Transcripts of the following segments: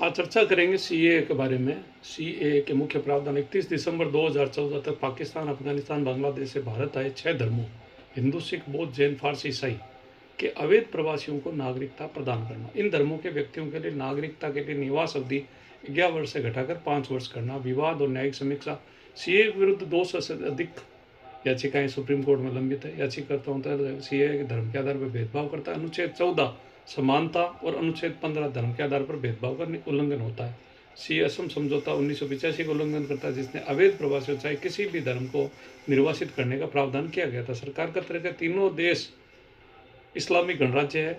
आज चर्चा करेंगे सीएए के बारे में। सीएए के मुख्य प्रावधान 31 दिसंबर 2014 तक पाकिस्तान, अफगानिस्तान, बांग्लादेश से भारत आए 6 धर्मों हिंदू, सिख, बौद्ध, जैन, फारसी, ईसाई के अवैध प्रवासियों को नागरिकता प्रदान करना। इन धर्मों के व्यक्तियों के लिए नागरिकता के लिए निवास अवधि 11 वर्ष से घटाकर 5 वर्ष करना। विवाद और न्यायिक समीक्षा। सीएए के विरुद्ध 200 से अधिक याचिकाएं सुप्रीम कोर्ट में लंबित है। याचिकाकर्ताओं तहत सीएए के धर्म के आधार पर भेदभाव करता है। अनुच्छेद 14 समानता और अनुच्छेद 15 धर्म के आधार पर भेदभाव का उल्लंघन होता है। सीएए असम समझौता 1985 का उल्लंघन करता है, जिसने अवैध प्रवासियों चाहे किसी भी धर्म को निर्वासित करने का प्रावधान किया गया था। सरकार का तरीका तीनों देश इस्लामिक गणराज्य है,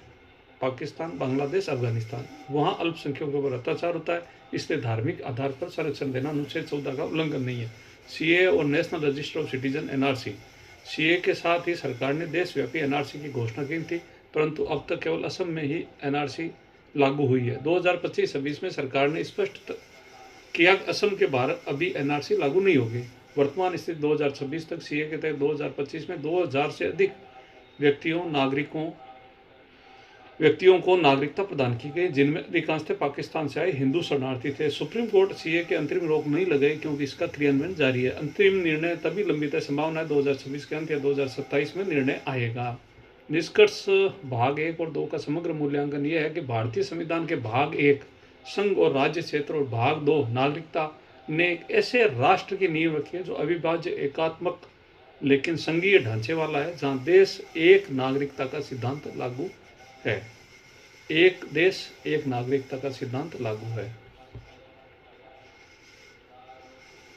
पाकिस्तान, बांग्लादेश, अफगानिस्तान। वहाँ अल्पसंख्यकों पर अत्याचार होता है, इसलिए धार्मिक आधार पर संरक्षण देना अनुच्छेद 14 का उल्लंघन नहीं है। सीएए और national register of citizen NRC. CAA के साथ ही सरकार ने देशव्यापी एनआरसी की घोषणा की थी, परंतु अब तक केवल असम में ही एनआरसी लागू हुई है। 2025-26 में सरकार ने स्पष्ट किया कि असम के बाहर अभी एनआरसी लागू नहीं होगी। वर्तमान स्थिति 2026 तक सीए के तहत 2025 में 2000 से अधिक व्यक्तियों को नागरिकता प्रदान की गई, जिनमें अधिकांशतः पाकिस्तान से आए हिंदू शरणार्थी थे। सुप्रीम कोर्ट सीए के अंतरिम रोक नहीं लगाई क्योंकि इसका क्रियान्वयन जारी है। अंतरिम निर्णय तभी लंबित है, संभावना है 2026 के अंत या 2027 में निर्णय आएगा। निष्कर्ष भाग 1 और 2 का समग्र मूल्यांकन यह है कि भारतीय संविधान के भाग 1 संघ और राज्य क्षेत्र और भाग 2 नागरिकता ने एक ऐसे राष्ट्र की नींव रखी है जो अविभाज्य, एकात्मक लेकिन संघीय ढांचे वाला है, जहां देश एक नागरिकता का सिद्धांत लागू है। एक देश एक नागरिकता का सिद्धांत लागू है।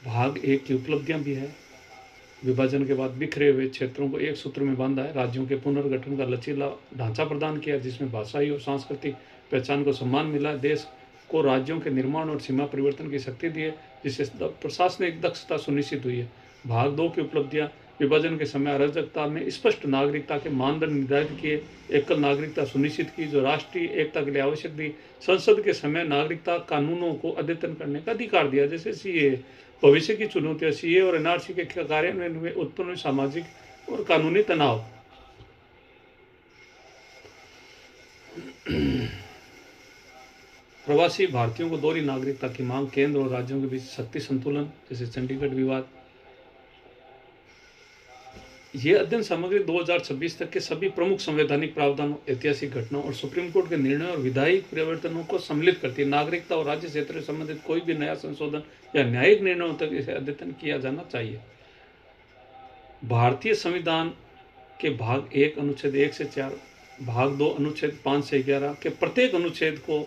भाग 1 की उपलब्धियां भी है। विभाजन के बाद बिखरे हुए क्षेत्रों को एक सूत्र में बांधा है। राज्यों के पुनर्गठन का लचीला ढांचा प्रदान किया, जिसमें भाषाई और सांस्कृतिक पहचान को सम्मान मिला है। देश को राज्यों के निर्माण और सीमा परिवर्तन की शक्ति दी है, जिससे प्रशासनिक दक्षता सुनिश्चित हुई है। भाग 2 की उपलब्धियां। विभाजन के समय अराजकता में स्पष्ट नागरिकता के मानदंड निर्धारित किए, एकल नागरिकता सुनिश्चित की जो राष्ट्रीय एकता के लिए आवश्यक थी। संसद के समय नागरिकता कानूनों को अद्यतन करने का अधिकार दिया, जैसे सीए। भविष्य की चुनौतियां। सीए और एनआरसी के कार्यान्वयन में उत्पन्न सामाजिक और कानूनी तनाव। प्रवासी भारतीयों को दोहरी नागरिकता की मांग। केंद्र और राज्यों के बीच शक्ति संतुलन, जैसे चंडीगढ़ विवाद। यह अध्ययन सामग्री 2026 तक के सभी प्रमुख संवैधानिक प्रावधानों, ऐतिहासिक घटनाओं और सुप्रीम कोर्ट के निर्णयों और विधायी परिवर्तनों को सम्मिलित करती है। नागरिकता और राज्य क्षेत्र से संबंधित कोई भी नया संशोधन या न्यायिक निर्णयों तक इसे अद्यतन किया जाना चाहिए। भारतीय संविधान के भाग 1 अनुच्छेद 1 से 4, भाग 2 अनुच्छेद 5 से 11 के प्रत्येक अनुच्छेद को